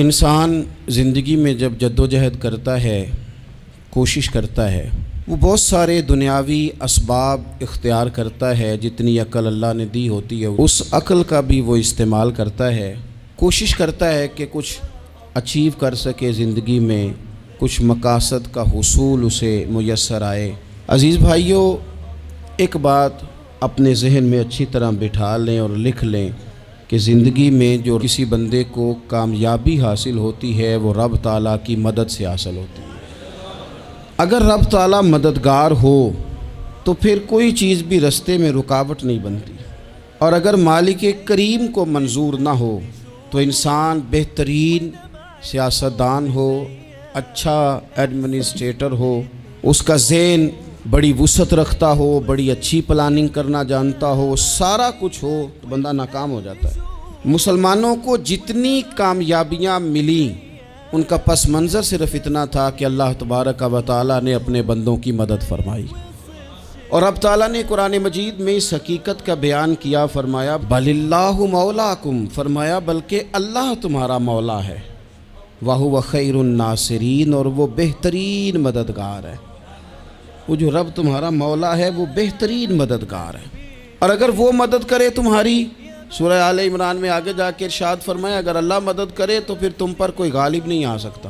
انسان زندگی میں جب جدوجہد کرتا ہے، کوشش کرتا ہے، وہ بہت سارے دنیاوی اسباب اختیار کرتا ہے۔ جتنی عقل اللہ نے دی ہوتی ہے اس عقل کا بھی وہ استعمال کرتا ہے، کوشش کرتا ہے کہ کچھ اچیو کر سکے زندگی میں، کچھ مقاصد کا حصول اسے میسر آئے۔ عزیز بھائیوں، ایک بات اپنے ذہن میں اچھی طرح بٹھا لیں اور لکھ لیں کہ زندگی میں جو کسی بندے کو کامیابی حاصل ہوتی ہے وہ رب تعالیٰ کی مدد سے حاصل ہوتی ہے۔ اگر رب تعالیٰ مددگار ہو تو پھر کوئی چیز بھی رستے میں رکاوٹ نہیں بنتی، اور اگر مالک کریم کو منظور نہ ہو تو انسان بہترین سیاستدان ہو، اچھا ایڈمنسٹریٹر ہو، اس کا ذہن بڑی وسعت رکھتا ہو، بڑی اچھی پلاننگ کرنا جانتا ہو، سارا کچھ ہو، تو بندہ ناکام ہو جاتا ہے۔ مسلمانوں کو جتنی کامیابیاں ملیں ان کا پس منظر صرف اتنا تھا کہ اللہ تبارک و تعالیٰ نے اپنے بندوں کی مدد فرمائی، اور اب تعالیٰ نے قرآن مجید میں اس حقیقت کا بیان کیا، فرمایا بل اللہ مولاکم، فرمایا بلکہ اللہ تمہارا مولا ہے، وَهُوَ خَيْرُ النَّاصِرِينَ، اور وہ بہترین مددگار ہے۔ وہ جو رب تمہارا مولا ہے وہ بہترین مددگار ہے، اور اگر وہ مدد کرے تمہاری، سورہ آل عمران میں آگے جا کے ارشاد فرمایا اگر اللہ مدد کرے تو پھر تم پر کوئی غالب نہیں آ سکتا،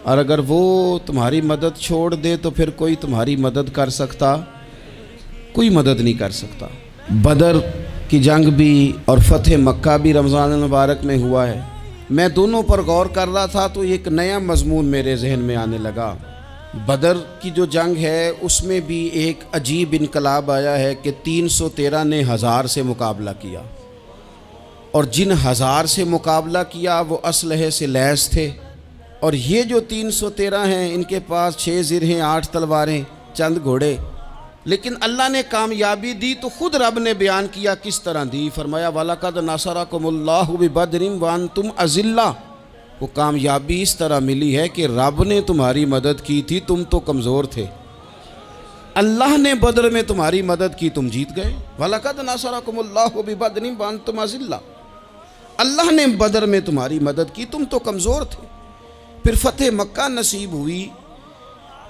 اور اگر وہ تمہاری مدد چھوڑ دے تو پھر کوئی تمہاری مدد کر سکتا، کوئی مدد نہیں کر سکتا۔ بدر کی جنگ بھی اور فتح مکہ بھی رمضان المبارک میں ہوا ہے۔ میں دونوں پر غور کر رہا تھا تو ایک نیا مضمون میرے ذہن میں آنے لگا۔ بدر کی جو جنگ ہے اس میں بھی ایک عجیب انقلاب آیا ہے کہ 313 نے 1000 سے مقابلہ کیا، اور جن 1000 سے مقابلہ کیا وہ اسلحے سے لیس تھے، اور یہ جو 313 ہیں ان کے پاس 6 زرہیں، 8 تلواریں، چند گھوڑے، لیکن اللہ نے کامیابی دی تو خود رب نے بیان کیا کس طرح دی، فرمایا وَلَقَدْ نَصَرَكُمُ اللَّهُ بِبَدْرٍ وَأَنْتُمْ أَذِلَّةٌ۔ وہ کامیابی اس طرح ملی ہے کہ رب نے تمہاری مدد کی تھی، تم تو کمزور تھے، اللہ نے بدر میں تمہاری مدد کی، تم جیت گئے۔ وَلَقَدْ نَصَرَكُمُ اللَّهُ بِبَدْرٍ وَأَنْتُمْ أَذِلَّةٌ، اللہ نے بدر میں تمہاری مدد کی، تم تو کمزور تھے۔ پھر فتح مکہ نصیب ہوئی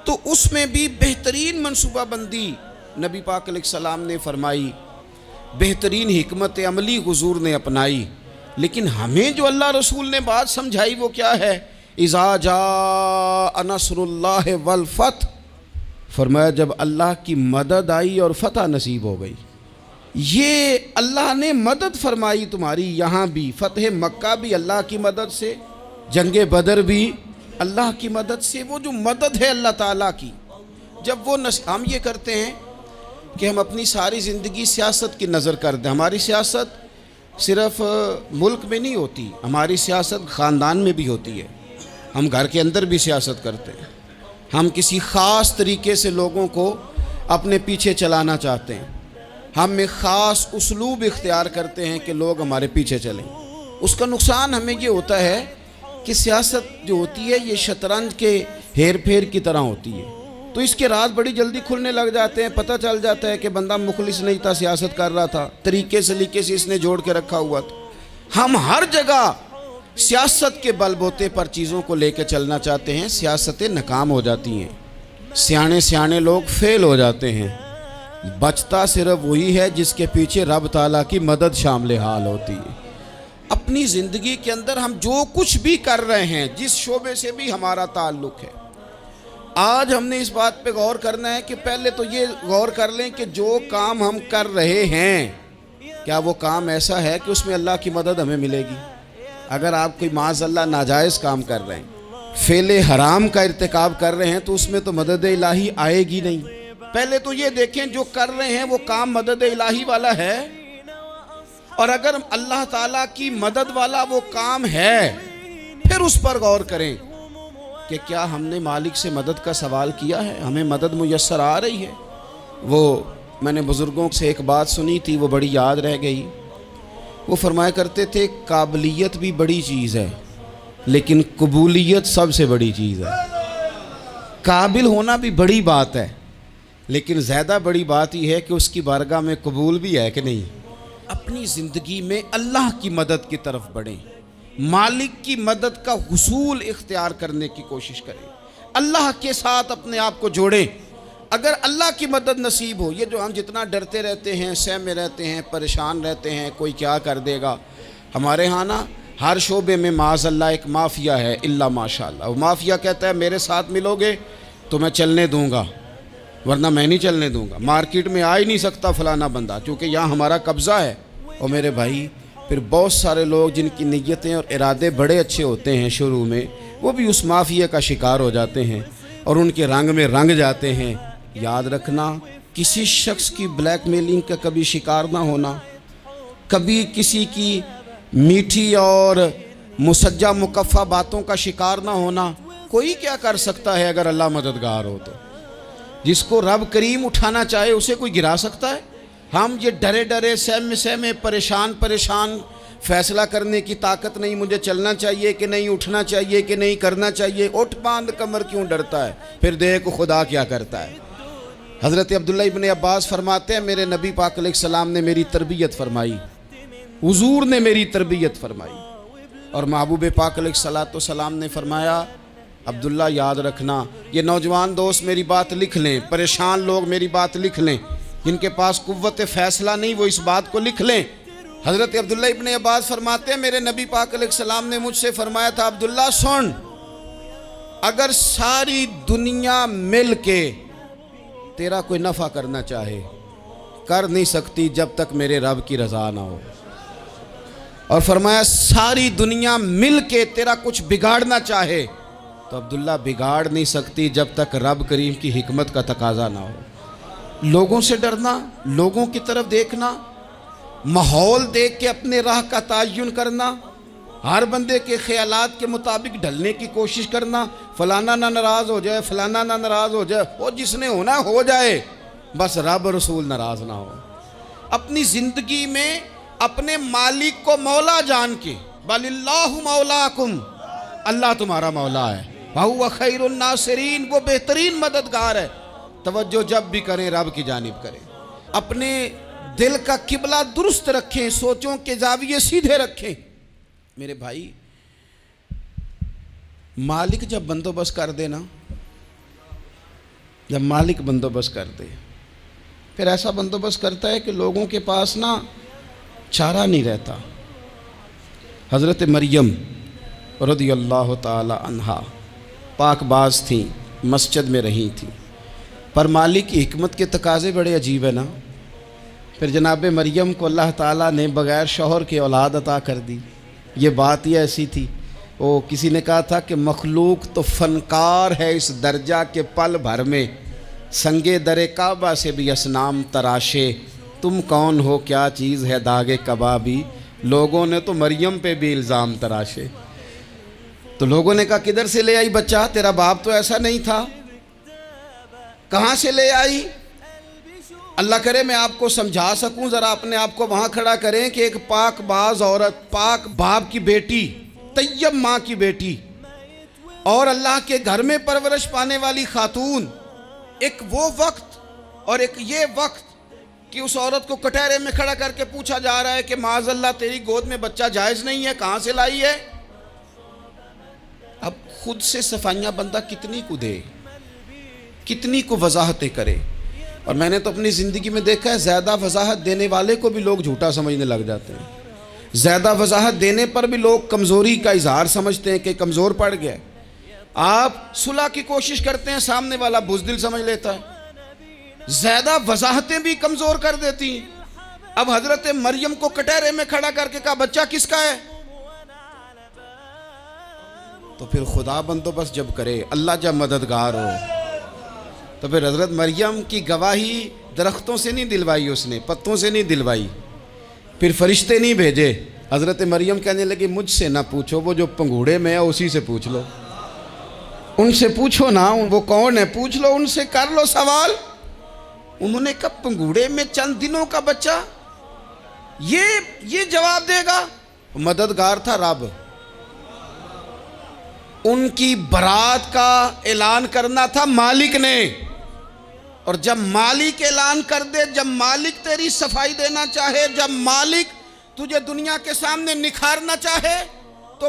تو اس میں بھی بہترین منصوبہ بندی نبی پاک علیہ السلام نے فرمائی، بہترین حکمت عملی حضور نے اپنائی، لیکن ہمیں جو اللہ رسول نے بات سمجھائی وہ کیا ہے؟ اذا جاء نصر اللہ والفتح، فرمایا جب اللہ کی مدد آئی اور فتح نصیب ہو گئی۔ یہ اللہ نے مدد فرمائی تمہاری، یہاں بھی فتح مکہ بھی اللہ کی مدد سے، جنگ بدر بھی اللہ کی مدد سے۔ وہ جو مدد ہے اللہ تعالیٰ کی، جب وہ ہم یہ کرتے ہیں کہ ہم اپنی ساری زندگی سیاست کی نظر کر دیں۔ ہماری سیاست صرف ملک میں نہیں ہوتی، ہماری سیاست خاندان میں بھی ہوتی ہے، ہم گھر کے اندر بھی سیاست کرتے ہیں، ہم کسی خاص طریقے سے لوگوں کو اپنے پیچھے چلانا چاہتے ہیں، ہم ایک خاص اسلوب اختیار کرتے ہیں کہ لوگ ہمارے پیچھے چلیں۔ اس کا نقصان ہمیں یہ ہوتا ہے کہ سیاست جو ہوتی ہے یہ شطرنج کے ہیر پھیر کی طرح ہوتی ہے، تو اس کے راز بڑی جلدی کھلنے لگ جاتے ہیں، پتہ چل جاتا ہے کہ بندہ مخلص نہیں تھا، سیاست کر رہا تھا، طریقے سلیقے سے اس نے جوڑ کے رکھا ہوا تھا۔ ہم ہر جگہ سیاست کے بل بوتے پر چیزوں کو لے کے چلنا چاہتے ہیں، سیاستیں ناکام ہو جاتی ہیں، سیانے لوگ فیل ہو جاتے ہیں، بچتا صرف وہی ہے جس کے پیچھے رب تعالیٰ کی مدد شامل حال ہوتی ہے۔ اپنی زندگی کے اندر ہم جو کچھ بھی کر رہے ہیں، جس شعبے سے بھی ہمارا تعلق ہے، آج ہم نے اس بات پہ غور کرنا ہے کہ پہلے تو یہ غور کر لیں کہ جو کام ہم کر رہے ہیں کیا وہ کام ایسا ہے کہ اس میں اللہ کی مدد ہمیں ملے گی؟ اگر آپ کوئی معاذ اللہ ناجائز کام کر رہے ہیں، فعل حرام کا ارتکاب کر رہے ہیں، تو اس میں تو مدد الہی آئے گی نہیں۔ پہلے تو یہ دیکھیں جو کر رہے ہیں وہ کام مدد الہی والا ہے، اور اگر اللہ تعالیٰ کی مدد والا وہ کام ہے پھر اس پر غور کریں کہ کیا ہم نے مالک سے مدد کا سوال کیا ہے، ہمیں مدد میسر آ رہی ہے۔ وہ میں نے بزرگوں سے ایک بات سنی تھی، وہ بڑی یاد رہ گئی۔ وہ فرمایا کرتے تھے قابلیت بھی بڑی چیز ہے لیکن قبولیت سب سے بڑی چیز ہے۔ قابل ہونا بھی بڑی بات ہے لیکن زیادہ بڑی بات یہ ہے کہ اس کی بارگاہ میں قبول بھی ہے کہ نہیں۔ اپنی زندگی میں اللہ کی مدد کی طرف بڑھیں، مالک کی مدد کا حصول اختیار کرنے کی کوشش کریں، اللہ کے ساتھ اپنے آپ کو جوڑیں۔ اگر اللہ کی مدد نصیب ہو، یہ جو ہم جتنا ڈرتے رہتے ہیں، سہمے رہتے ہیں، پریشان رہتے ہیں کوئی کیا کر دے گا، ہمارے ہاں نا ہر شعبے میں معاذ اللہ ایک مافیا ہے، الا ماشاء اللہ۔ وہ مافیا کہتا ہے میرے ساتھ ملو گے تو میں چلنے دوں گا، ورنہ میں نہیں چلنے دوں گا، مارکیٹ میں آ ہی نہیں سکتا فلانا بندہ، چونکہ یہاں ہمارا قبضہ ہے۔ اور میرے بھائی پھر بہت سارے لوگ جن کی نیتیں اور ارادے بڑے اچھے ہوتے ہیں شروع میں، وہ بھی اس مافیا کا شکار ہو جاتے ہیں اور ان کے رنگ میں رنگ جاتے ہیں۔ یاد رکھنا، کسی شخص کی بلیک میلنگ کا کبھی شکار نہ ہونا، کبھی کسی کی میٹھی اور مسجع مکفہ باتوں کا شکار نہ ہونا۔ کوئی کیا کر سکتا ہے اگر اللہ مددگار ہو تو؟ جس کو رب کریم اٹھانا چاہے اسے کوئی گرا سکتا ہے؟ ہم یہ ڈرے ڈرے سہمے پریشان فیصلہ کرنے کی طاقت نہیں، مجھے چلنا چاہیے کہ نہیں، اٹھنا چاہیے کہ نہیں، کرنا چاہیے، اٹھ باندھ کمر کیوں ڈرتا ہے؟ پھر دیکھ خدا کیا کرتا ہے۔ حضرت عبداللہ ابن عباس فرماتے ہیں میرے نبی پاک علیہ السلام نے میری تربیت فرمائی، حضور نے میری تربیت فرمائی، اور محبوب پاک علیہ السلام نے فرمایا عبداللہ یاد رکھنا، یہ نوجوان دوست میری بات لکھ لیں، پریشان لوگ میری بات لکھ لیں، جن کے پاس قوت فیصلہ نہیں وہ اس بات کو لکھ لیں۔ حضرت عبداللہ ابن عباس فرماتے ہیں میرے نبی پاک علیہ السلام نے مجھ سے فرمایا تھا عبداللہ سن، اگر ساری دنیا مل کے تیرا کوئی نفع کرنا چاہے، کر نہیں سکتی جب تک میرے رب کی رضا نہ ہو، اور فرمایا ساری دنیا مل کے تیرا کچھ بگاڑنا چاہے تو عبداللہ بگاڑ نہیں سکتی جب تک رب کریم کی حکمت کا تقاضا نہ ہو۔ لوگوں سے ڈرنا، لوگوں کی طرف دیکھنا، ماحول دیکھ کے اپنے راہ کا تعین کرنا، ہر بندے کے خیالات کے مطابق ڈھلنے کی کوشش کرنا، فلانا نہ ناراض ہو جائے، فلانا نہ ناراض ہو جائے، وہ جس نے ہونا ہو جائے، بس رب رسول ناراض نہ ہو۔ اپنی زندگی میں اپنے مالک کو مولا جان کے، بل اللہ مولاکم، اللہ تمہارا مولا ہے، وَهُوَ خَيْرُ النَّاصِرِينَ، وہ بہترین مددگار ہے۔ توجہ جب بھی کریں رب کی جانب کریں، اپنے دل کا قبلہ درست رکھیں، سوچوں کے زاویے سیدھے رکھیں۔ میرے بھائی مالک جب بندوبست کر دے نا، جب مالک بندوبست کر دے پھر ایسا بندوبست کرتا ہے کہ لوگوں کے پاس نا چارہ نہیں رہتا۔ حضرت مریم رضی اللہ تعالی عنہا پاک باز تھیں، مسجد میں رہی تھیں، پر مالک کی حکمت کے تقاضے بڑے عجیب ہیں نا۔ پھر جناب مریم کو اللہ تعالیٰ نے بغیر شوہر کے اولاد عطا کر دی۔ یہ بات ہی ایسی تھی، وہ کسی نے کہا تھا کہ مخلوق تو فنکار ہے اس درجہ کے پل بھر میں سنگے در کعبہ سے بھی اصنام تراشے، تم کون ہو کیا چیز ہے داغ کبابی، لوگوں نے تو مریم پہ بھی الزام تراشے۔ تو لوگوں نے کہا کدھر سے لے آئی بچہ، تیرا باپ تو ایسا نہیں تھا، کہاں سے لے آئی؟ اللہ کرے میں آپ کو سمجھا سکوں، ذرا اپنے آپ کو وہاں کھڑا کریں کہ ایک پاک باز عورت، پاک باپ کی بیٹی، طیب ماں کی بیٹی، اور اللہ کے گھر میں پرورش پانے والی خاتون، ایک وہ وقت اور ایک یہ وقت کہ اس عورت کو کٹہرے میں کھڑا کر کے پوچھا جا رہا ہے کہ معاذ اللہ تیری گود میں بچہ جائز نہیں ہے، کہاں سے لائی ہے؟ اب خود سے صفائیاں بندہ کتنی کو دے، کتنی کو وضاحتیں کرے۔ اور میں نے تو اپنی زندگی میں دیکھا ہے زیادہ وضاحت دینے والے کو بھی لوگ جھوٹا سمجھنے لگ جاتے ہیں، زیادہ وضاحت دینے پر بھی لوگ کمزوری کا اظہار سمجھتے ہیں کہ کمزور پڑ گیا۔ آپ صلح کی کوشش کرتے ہیں، سامنے والا بزدل سمجھ لیتا ہے، زیادہ وضاحتیں بھی کمزور کر دیتی ہیں۔ اب حضرت مریم کو کٹہرے میں کھڑا کر کے کہا بچہ کس کا ہے؟ تو پھر خدا بندوبست جب کرے، اللہ جب مددگار ہو، تو پھر حضرت مریم کی گواہی درختوں سے نہیں دلوائی، اس نے پتوں سے نہیں دلوائی، پھر فرشتے نہیں بھیجے۔ حضرت مریم کہنے لگی مجھ سے نہ پوچھو، وہ جو پنگوڑے میں ہے اسی سے پوچھ لو، ان سے پوچھو نا، وہ کون ہے پوچھ لو، ان سے کر لو سوال۔ انہوں نے کہا پنگوڑے میں چند دنوں کا بچہ یہ جواب دے گا؟ مددگار تھا رب، ان کی برات کا اعلان کرنا تھا مالک نے، اور جب مالک اعلان کر دے، جب مالک تیری صفائی دینا چاہے، جب مالک تجھے دنیا کے سامنے نکھارنا چاہے، تو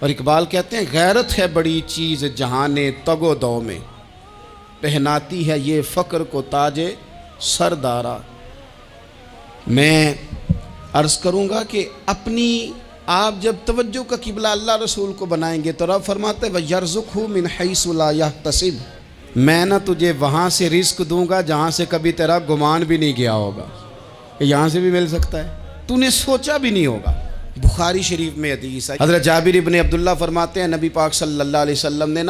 اور اقبال کہتے ہیں غیرت ہے بڑی چیز جہان تگ و دو میں، پہناتی ہے یہ فقر کو تاج سردارا۔ میں عرض کروں گا کہ اپنی آپ جب توجہ کا قبلہ اللہ رسول کو بنائیں گے تو رب فرماتے ہیں وَيَرْزُقْهُ مِنْ حَيْثُ لَا يَحْتَسِبُ، میں نہ تجھے وہاں سے رزق دوں گا جہاں سے کبھی تیرا گمان بھی نہیں گیا ہوگا، کہ یہاں سے بھی مل سکتا ہے، تو نے سوچا بھی نہیں ہوگا۔ بخاری شریف میں حدیث ہے، حضرت جابر ابن عبداللہ فرماتے ہیں نبی پاک صلی اللہ علیہ وسلم نے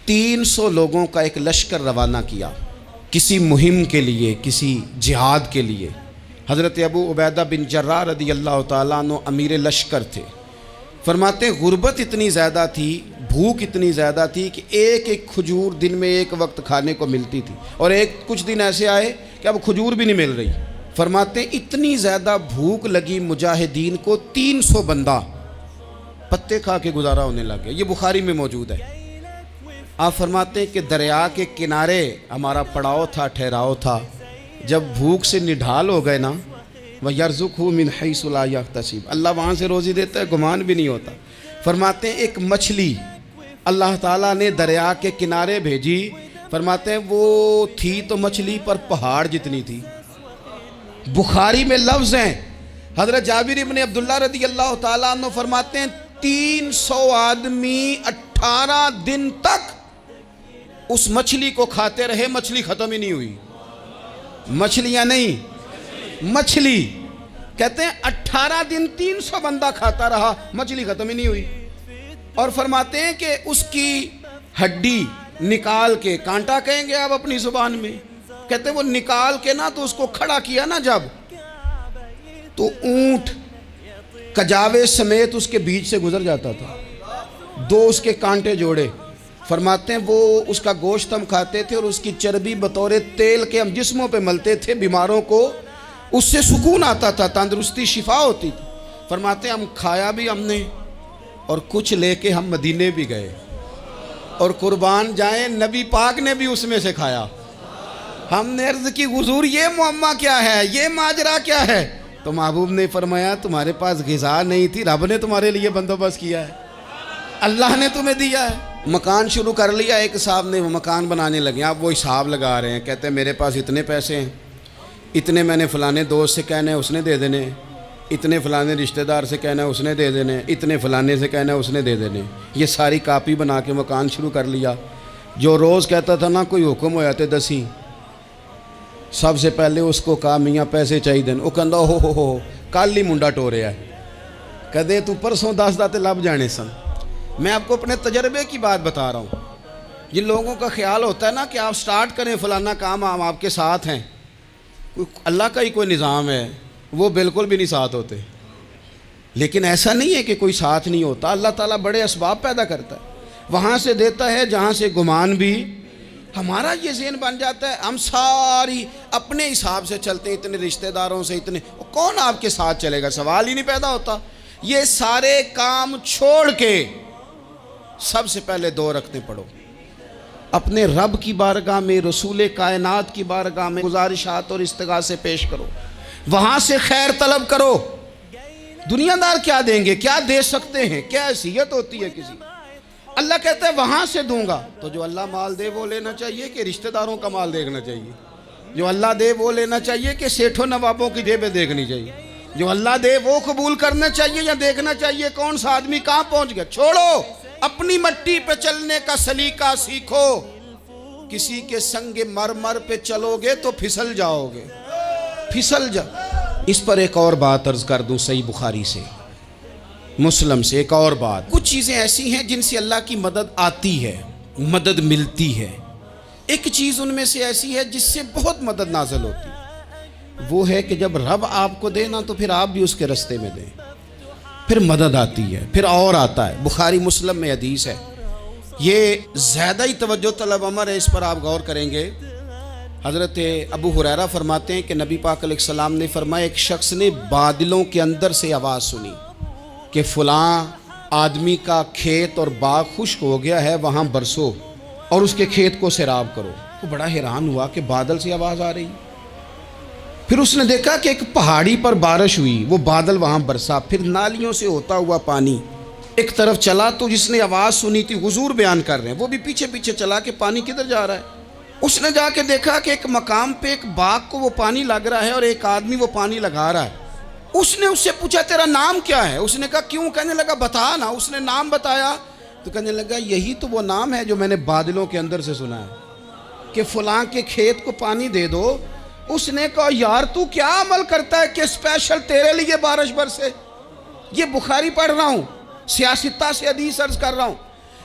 300 لوگوں کا ایک لشکر روانہ کیا کسی مہم کے لیے، کسی جہاد کے لیے۔ حضرت ابو عبیدہ بن جراح رضی اللہ تعالیٰ عنہ امیر لشکر تھے۔ فرماتے ہیں غربت اتنی زیادہ تھی، بھوک اتنی زیادہ تھی کہ ایک ایک کھجور دن میں ایک وقت کھانے کو ملتی تھی، اور کچھ دن ایسے آئے کہ اب کھجور بھی نہیں مل رہی۔ فرماتے ہیں اتنی زیادہ بھوک لگی مجاہدین کو 300 بندہ پتے کھا کے گزارا ہونے لگ گیا۔ یہ بخاری میں موجود ہے۔ آپ فرماتے ہیں کہ دریا کے کنارے ہمارا پڑاؤ تھا، ٹھہراؤ تھا، جب بھوک سے نڈھال ہو گئے نا، وَيَرْزُقْهُ مِنْ حَيْثُ لَا يَحْتَسِبُ، اللہ وہاں سے روزی دیتا ہے، گمان بھی نہیں ہوتا۔ فرماتے ہیں ایک مچھلی اللہ تعالیٰ نے دریا کے کنارے بھیجی، فرماتے ہیں وہ تھی تو مچھلی پر پہاڑ جتنی تھی۔ بخاری میں لفظ ہیں، حضرت جابر ابن عبداللہ رضی اللہ تعالیٰ عنہ فرماتے ہیں 300 آدمی 18 دن تک اس مچھلی کو کھاتے رہے، مچھلی ختم ہی نہیں ہوئی۔ مچھلیاں نہیں، مچھلی کہتے ہیں 18 دن 300 بندہ کھاتا رہا، مچھلی ختم ہی نہیں ہوئی۔ اور فرماتے ہیں کہ اس کی ہڈی نکال کے، کانٹا کہیں گے آپ اپنی زبان میں، کہتے ہیں وہ نکال کے نا تو اس کو کھڑا کیا نا جب، تو اونٹ کجاوے سمیت اس کے بیچ سے گزر جاتا تھا، 2 اس کے کانٹے جوڑے۔ فرماتے ہیں وہ اس کا گوشت ہم کھاتے تھے اور اس کی چربی بطور تیل کے ہم جسموں پہ ملتے تھے، بیماروں کو اس سے سکون آتا تھا، تندرستی شفا ہوتی تھی۔ فرماتے ہیں ہم کھایا بھی ہم نے، اور کچھ لے کے ہم مدینے بھی گئے، اور قربان جائیں نبی پاک نے بھی اس میں سے کھایا۔ ہم نے عرض کی حضور یہ معمہ کیا ہے، یہ ماجرا کیا ہے؟ تو محبوب نے فرمایا تمہارے پاس غذا نہیں تھی، رب نے تمہارے لیے بندوبست کیا ہے، اللہ نے تمہیں دیا ہے۔ مکان شروع کر لیا، ایک صاحب نے وہ مکان بنانے لگے، آپ وہ حساب لگا رہے ہیں، کہتے ہیں میرے پاس اتنے پیسے ہیں، اتنے میں نے فلانے دوست سے کہنا ہے اس نے دے دینے، اتنے فلانے رشتہ دار سے کہنا ہے اس نے دے دینے، اتنے فلانے سے کہنا ہے اس نے دے دینے۔ یہ ساری کاپی بنا کے مکان شروع کر لیا۔ جو روز کہتا تھا نا کوئی حکم ہو جاتے 10 سب سے پہلے اس کو کہا میاں پیسے چاہیے دن، وہ کہندا ہو کل ہی منڈا ٹوریا ہے، کدے تو پرسوں 10 داتے لب جانے سن۔ میں آپ کو اپنے تجربے کی بات بتا رہا ہوں۔ جن لوگوں کا خیال ہوتا ہے نا کہ آپ سٹارٹ کریں فلانا کام، ہم آپ کے ساتھ ہیں، اللہ کا ہی کوئی نظام ہے، وہ بالکل بھی نہیں ساتھ ہوتے۔ لیکن ایسا نہیں ہے کہ کوئی ساتھ نہیں ہوتا، اللہ تعالیٰ بڑے اسباب پیدا کرتا ہے، وہاں سے دیتا ہے جہاں سے گمان بھی۔ ہمارا یہ ذہن بن جاتا ہے ہم ساری اپنے حساب سے چلتے ہیں، اتنے رشتہ داروں سے، اتنے، کون آپ کے ساتھ چلے گا؟ سوال ہی نہیں پیدا ہوتا۔ یہ سارے کام چھوڑ کے سب سے پہلے 2 رکعتیں پڑھو، اپنے رب کی بارگاہ میں، رسول کائنات کی بارگاہ میں گزارشات اور استغاثے پیش کرو، وہاں سے خیر طلب کرو۔ دنیا دار کیا دیں گے، کیا دے سکتے ہیں، کیا حیثیت ہوتی ہے کسی؟ اللہ کہتا ہے وہاں سے دوں گا۔ تو جو اللہ مال دے وہ لینا چاہیے کہ رشتہ داروں کا مال دیکھنا چاہیے؟ جو اللہ دے وہ لینا چاہیے کہ سیٹھوں نوابوں کی جیبیں دیکھنی چاہیے؟ جو اللہ دے وہ قبول کرنا چاہیے یا دیکھنا چاہیے کون سا آدمی کہاں پہنچ گیا؟ چھوڑو، اپنی مٹی پہ چلنے کا سلیقہ سیکھو۔ کسی کے سنگ مرمر پہ چلو گے تو پھسل جاؤ گے، پھسل جاؤ۔ اس پر ایک اور بات عرض کر دوں، صحیح بخاری سے، مسلم سے ایک اور بات۔ کچھ چیزیں ایسی ہیں جن سے اللہ کی مدد آتی ہے، مدد ملتی ہے۔ ایک چیز ان میں سے ایسی ہے جس سے بہت مدد نازل ہوتی ہے، وہ ہے کہ جب رب آپ کو دے نا تو پھر آپ بھی اس کے رستے میں دیں، پھر مدد آتی ہے، پھر اور آتا ہے۔ بخاری مسلم میں حدیث ہے، یہ زیادہ ہی توجہ طلب امر ہے، اس پر آپ غور کریں گے۔ حضرت ابو ہریرہ فرماتے ہیں کہ نبی پاک علیہ السلام نے فرمایا ایک شخص نے بادلوں کے اندر سے آواز سنی کہ فلاں آدمی کا کھیت اور باغ خشک ہو گیا ہے، وہاں برسو اور اس کے کھیت کو سیراب کرو۔ وہ بڑا حیران ہوا کہ بادل سے آواز آ رہی۔ پھر اس نے دیکھا کہ ایک پہاڑی پر بارش ہوئی، وہ بادل وہاں برسا، پھر نالیوں سے ہوتا ہوا پانی ایک طرف چلا تو جس نے آواز سنی تھی حضور بیان کر رہے ہیں، وہ بھی پیچھے پیچھے چلا کہ پانی کدھر جا رہا ہے۔ اس نے جا کے دیکھا کہ ایک مقام پہ ایک باغ کو وہ پانی لگ رہا ہے اور ایک آدمی وہ پانی لگا رہا ہے۔ اس نے اس سے پوچھا تیرا نام کیا ہے؟ اس نے کہا کیوں؟ کہنے لگا بتا نا۔ اس نے نام بتایا تو کہنے لگا یہی تو وہ نام ہے جو میں نے بادلوں کے اندر سے سنا ہے کہ فلاں کے کھیت کو پانی دے دو۔ اس نے کہا یار تو کیا عمل کرتا ہے کہ اسپیشل تیرے لیے بارش برسے؟ یہ بخاری پڑھ رہا ہوں، سیاستہ سے حدیث عرض کر رہا ہوں۔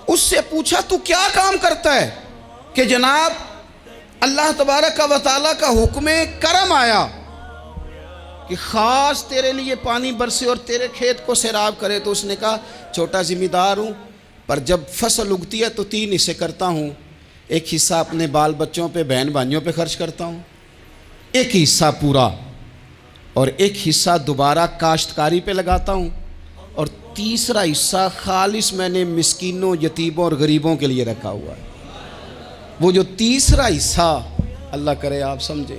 اس سے پوچھا تو کیا کام کرتا ہے کہ جناب اللہ تبارک و تعالیٰ کا حکم کرم آیا کہ خاص تیرے لیے پانی برسے اور تیرے کھیت کو سیراب کرے؟ تو اس نے کہا چھوٹا ذمہ دار ہوں، پر جب فصل اگتی ہے تو 3 حصے کرتا ہوں۔ ایک حصہ اپنے بال بچوں پہ، بہن بھائیوں پہ خرچ کرتا ہوں، ایک حصہ پورا، اور ایک حصہ دوبارہ کاشتکاری پہ لگاتا ہوں، اور تیسرا حصہ خالص میں نے مسکینوں، یتیموں اور غریبوں کے لیے رکھا ہوا ہے۔ وہ جو تیسرا حصہ اللہ کرے آپ سمجھے،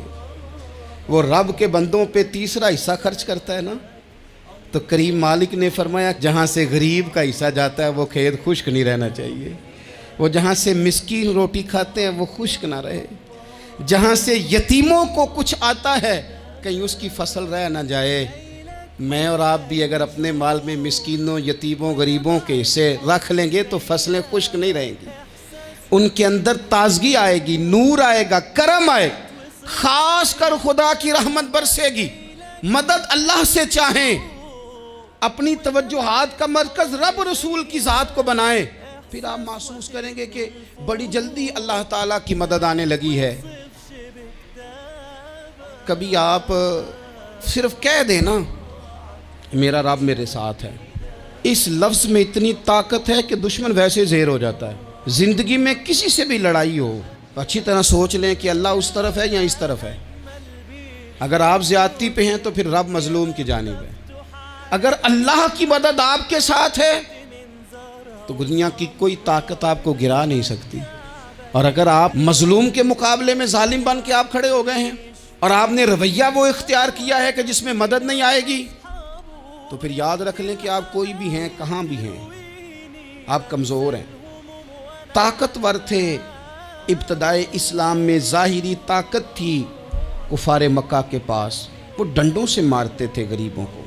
وہ رب کے بندوں پہ تیسرا حصہ خرچ کرتا ہے نا، تو کریم مالک نے فرمایا جہاں سے غریب کا حصہ جاتا ہے وہ کھیت خشک نہیں رہنا چاہیے، وہ جہاں سے مسکین روٹی کھاتے ہیں وہ خشک نہ رہے، جہاں سے یتیموں کو کچھ آتا ہے کہیں اس کی فصل رہ نہ جائے۔ میں اور آپ بھی اگر اپنے مال میں مسکینوں، یتیموں، غریبوں کے حصے رکھ لیں گے تو فصلیں خشک نہیں رہیں گی، ان کے اندر تازگی آئے گی، نور آئے گا، کرم آئے گا، خاص کر خدا کی رحمت برسے گی۔ مدد اللہ سے چاہیں، اپنی توجہات کا مرکز رب رسول کی ذات کو بنائیں، پھر آپ محسوس کریں گے کہ بڑی جلدی اللہ تعالیٰ کی مدد آنے لگی ہے۔ کبھی آپ صرف کہہ دیں نا میرا رب میرے ساتھ ہے، اس لفظ میں اتنی طاقت ہے کہ دشمن ویسے زہر ہو جاتا ہے۔ زندگی میں کسی سے بھی لڑائی ہو، اچھی طرح سوچ لیں کہ اللہ اس طرف ہے یا اس طرف ہے۔ اگر آپ زیادتی پہ ہیں تو پھر رب مظلوم کی جانب ہے۔ اگر اللہ کی مدد آپ کے ساتھ ہے تو دنیا کی کوئی طاقت آپ کو گرا نہیں سکتی، اور اگر آپ مظلوم کے مقابلے میں ظالم بن کے آپ کھڑے ہو گئے ہیں اور آپ نے رویہ وہ اختیار کیا ہے کہ جس میں مدد نہیں آئے گی، تو پھر یاد رکھ لیں کہ آپ کوئی بھی ہیں، کہاں بھی ہیں، آپ کمزور ہیں۔ طاقتور تھے ابتدائے اسلام میں، ظاہری طاقت تھی کفار مکہ کے پاس، وہ ڈنڈوں سے مارتے تھے غریبوں کو،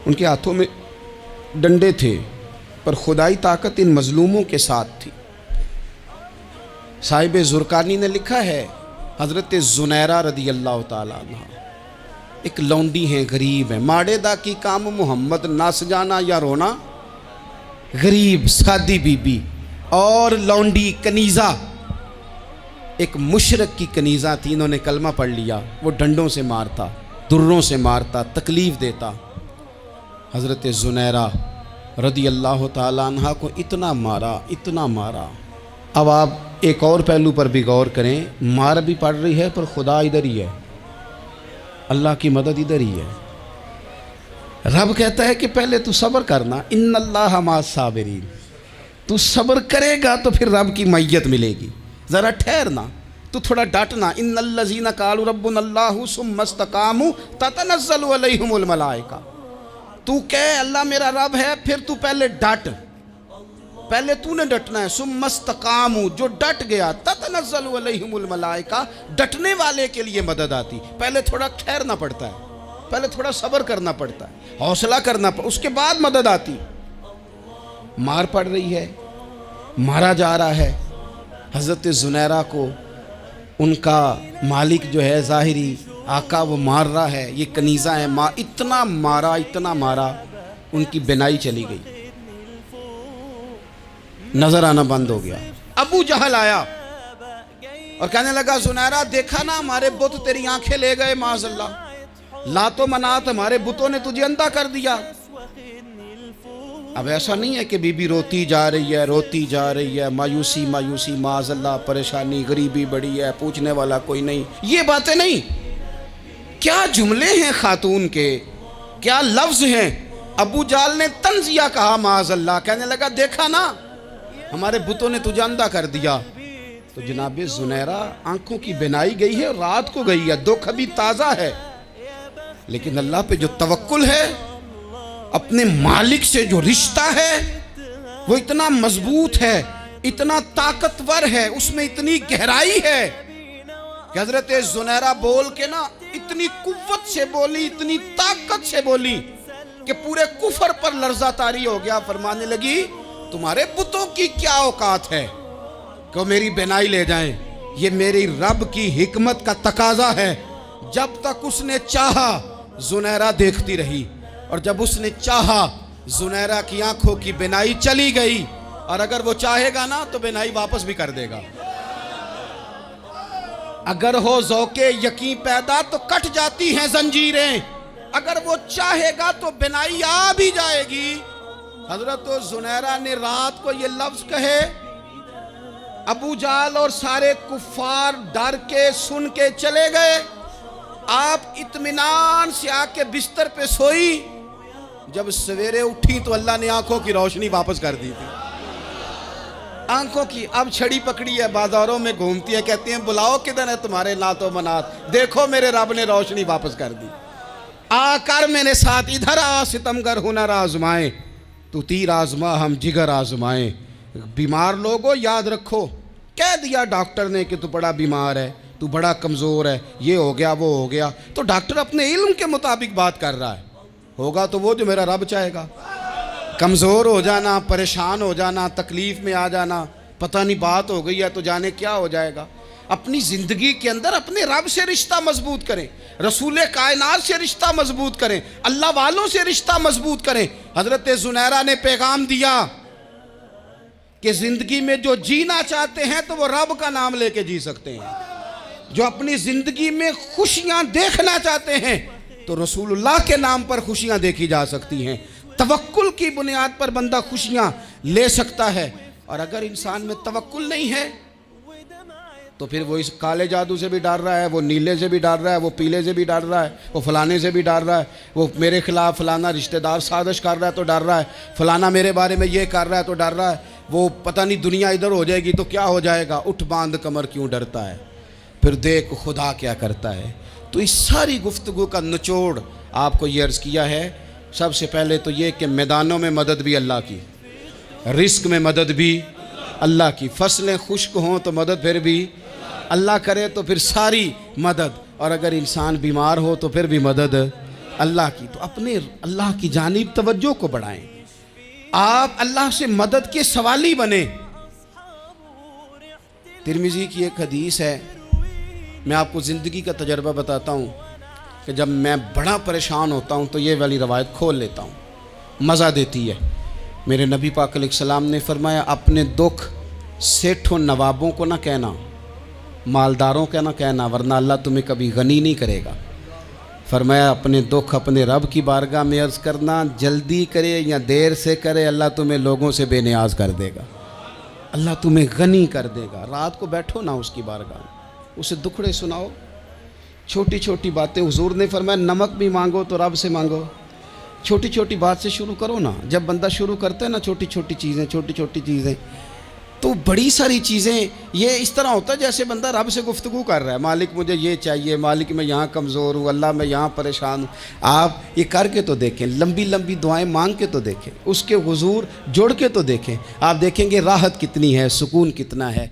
ان کے ہاتھوں میں ڈنڈے تھے، پر خدائی طاقت ان مظلوموں کے ساتھ تھی۔ صاحب زرقانی نے لکھا ہے حضرت زنیرہ رضی اللہ تعالیٰ عنہ ایک لونڈی ہیں، غریب ہیں، ماڑے دا کی کام محمد نس جانا یا رونا، غریب سادی بی بی اور لونڈی کنیزہ، ایک مشرک کی کنیزہ تھی، انہوں نے کلمہ پڑھ لیا، وہ ڈنڈوں سے مارتا، دروں سے مارتا، تکلیف دیتا۔ حضرت زنیرہ رضی اللہ تعالیٰ عنہ کو اتنا مارا، اتنا مارا۔ اب آپ ایک اور پہلو پر بھی غور کریں، مار بھی پڑ رہی ہے پر خدا ادھر ہی ہے، اللہ کی مدد ادھر ہی ہے۔ رب کہتا ہے کہ پہلے تو صبر کرنا، ان اللہ مع الصابرین، تو صبر کرے گا تو پھر رب کی معیت ملے گی، ذرا ٹھہرنا، تو تھوڑا ڈٹنا۔ ان الذین قالوا ربنا اللہ ثم استقاموا تتنزل علیہم الملائکہ، تو کہے اللہ میرا رب ہے، پھر تو پہلے ڈٹ، پہلے تو نے ڈٹنا ہے۔ ثم استقاموا، جو ڈٹ گیا، تتنزل علیہم الملائکہ، ڈٹنے والے کے لیے مدد آتی، پہلے تھوڑا ٹھہرنا پڑتا ہے، پہلے تھوڑا صبر کرنا پڑتا ہے، حوصلہ کرنا پڑتا ہے، اس کے بعد مدد آتی۔ مار پڑ رہی ہے، مارا جا رہا ہے حضرت زنیرہ کو، ان کا مالک جو ہے ظاہری آقا وہ مار رہا ہے، یہ کنیزہ ہے، اتنا مارا اتنا مارا، ان کی بینائی چلی گئی، نظر آنا بند ہو گیا۔ ابو جہل آیا اور کہنے لگا زنیرہ دیکھا نا ہمارے بت تیری آنکھیں لے گئے، معاذ اللہ، لات و منات ہمارے بتوں نے تجھے اندھا کر دیا۔ اب ایسا نہیں ہے کہ بی بی روتی جا رہی ہے، روتی جا رہی ہے، مایوسی مایوسی، معاذ اللہ، پریشانی، غریبی بڑی ہے، پوچھنے والا کوئی نہیں، یہ باتیں نہیں۔ کیا جملے ہیں خاتون کے، کیا لفظ ہیں۔ ابو جہل نے تنزیہ کہا، معاذ اللہ، کہنے لگا دیکھا نا ہمارے بتوں نے تجھے اندھا کر دیا۔ تو جناب زنیرہ آنکھوں کی بینائی گئی ہے، رات کو گئی ہے، دکھ ابھی تازہ ہے، لیکن اللہ پہ جو توکل ہے، اپنے مالک سے جو رشتہ ہے، وہ اتنا مضبوط ہے، اتنا طاقتور ہے، اس میں اتنی گہرائی ہے کہ حضرت زنیرہ بول کے نا اتنی قوت سے بولی، اتنی طاقت سے بولی کہ پورے کفر پر لرزہ طاری ہو گیا۔ فرمانے لگی تمہارے بتوں کی کیا اوقات ہے کہ وہ میری بینائی لے جائیں؟ یہ میری رب کی حکمت کا تقاضا ہے۔ جب تک اس نے چاہا زنیرہ دیکھتی رہی، اور جب اس نے چاہا زنیرہ کی آنکھوں کی بینائی چلی گئی، اور اگر وہ چاہے گا نا تو بینائی واپس بھی کر دے گا۔ اگر ہو ذوق یقین پیدا تو کٹ جاتی ہیں زنجیریں، اگر وہ چاہے گا تو بینائی آ بھی جائے گی۔ حضرت زنیرہ نے رات کو یہ لفظ کہے، ابو جہل اور سارے کفار ڈر کے سن کے چلے گئے، آپ اطمینان سے آ کے بستر پہ سوئی۔ جب سویرے اٹھی تو اللہ نے آنکھوں کی روشنی واپس کر دی تھی۔ آنکھوں کی اب چھڑی پکڑی ہے، بازاروں میں گھومتی ہے، کہتی ہیں بلاؤ کدھر ہے تمہارے نعت و منات، دیکھو میرے رب نے روشنی واپس کر دی۔ آ کر میرے ساتھ ادھر آ ستمگر ہنر آزمائیں، تو تیر آزما ہم جگر آزمائیں۔ بیمار لوگوں یاد رکھو، کہہ دیا ڈاکٹر نے کہ تو بڑا بیمار ہے، تو بڑا کمزور ہے، یہ ہو گیا وہ ہو گیا، تو ڈاکٹر اپنے علم کے مطابق بات کر رہا ہے، ہوگا تو وہ جو میرا رب چاہے گا۔ کمزور ہو جانا، پریشان ہو جانا، تکلیف میں آ جانا، پتہ نہیں بات ہو گئی ہے تو جانے کیا ہو جائے گا۔ اپنی زندگی کے اندر اپنے رب سے رشتہ مضبوط کریں، رسول کائنات سے رشتہ مضبوط کریں، اللہ والوں سے رشتہ مضبوط کریں۔ حضرت زنیرہ نے پیغام دیا کہ زندگی میں جو جینا چاہتے ہیں تو وہ رب کا نام لے کے جی سکتے ہیں، جو اپنی زندگی میں خوشیاں دیکھنا چاہتے ہیں تو رسول اللہ کے نام پر خوشیاں دیکھی جا سکتی ہیں۔ توکل کی بنیاد پر بندہ خوشیاں لے سکتا ہے، اور اگر انسان میں توکل نہیں ہے تو پھر وہ اس کالے جادو سے بھی ڈر رہا ہے، وہ نیلے سے بھی ڈر رہا ہے، وہ پیلے سے بھی ڈر رہا ہے، وہ فلانے سے بھی ڈر رہا ہے، وہ میرے خلاف فلانا رشتہ دار سازش کر رہا ہے تو ڈر رہا ہے، فلانا میرے بارے میں یہ کر رہا ہے تو ڈر رہا ہے، وہ پتہ نہیں دنیا ادھر ہو جائے گی تو کیا ہو جائے گا، اٹھ باندھ کمر کیوں ڈرتا ہے، پھر دیکھ خدا کیا کرتا ہے۔ تو اس ساری گفتگو کا نچوڑ آپ کو یہ عرض کیا ہے، سب سے پہلے تو یہ کہ میدانوں میں مدد بھی اللہ کی، رزق میں مدد بھی اللہ کی، فصلیں خشک ہوں تو مدد پھر بھی اللہ کرے، تو پھر ساری مدد، اور اگر انسان بیمار ہو تو پھر بھی مدد اللہ کی۔ تو اپنے اللہ کی جانب توجہ کو بڑھائیں، آپ اللہ سے مدد کے سوالی بنیں۔ ترمذی کی ایک حدیث ہے، میں آپ کو زندگی کا تجربہ بتاتا ہوں کہ جب میں بڑا پریشان ہوتا ہوں تو یہ والی روایت کھول لیتا ہوں، مزہ دیتی ہے۔ میرے نبی پاک علیہ السلام نے فرمایا اپنے دکھ سیٹھوں نوابوں کو نہ کہنا، مالداروں کا نہ کہنا، ورنہ اللہ تمہیں کبھی غنی نہیں کرے گا۔ فرمایا اپنے دکھ اپنے رب کی بارگاہ میں عرض کرنا، جلدی کرے یا دیر سے کرے اللہ تمہیں لوگوں سے بے نیاز کر دے گا، اللہ تمہیں غنی کر دے گا۔ رات کو بیٹھو نا اس کی بارگاہ میں، اسے دکھڑے سناؤ، چھوٹی چھوٹی باتیں۔ حضور نے فرمایا نمک بھی مانگو تو رب سے مانگو، چھوٹی چھوٹی بات سے شروع کرو نا۔ جب بندہ شروع کرتا ہے نا چھوٹی چھوٹی چیزیں تو بڑی ساری چیزیں یہ اس طرح ہوتا ہے جیسے بندہ رب سے گفتگو کر رہا ہے، مالک مجھے یہ چاہیے، مالک میں یہاں کمزور ہوں، اللہ میں یہاں پریشان ہوں۔ آپ یہ کر کے تو دیکھیں، لمبی لمبی دعائیں مانگ کے تو دیکھیں، اس کے حضور جوڑ کے تو دیکھیں، آپ دیکھیں گے راحت کتنی ہے، سکون کتنا ہے۔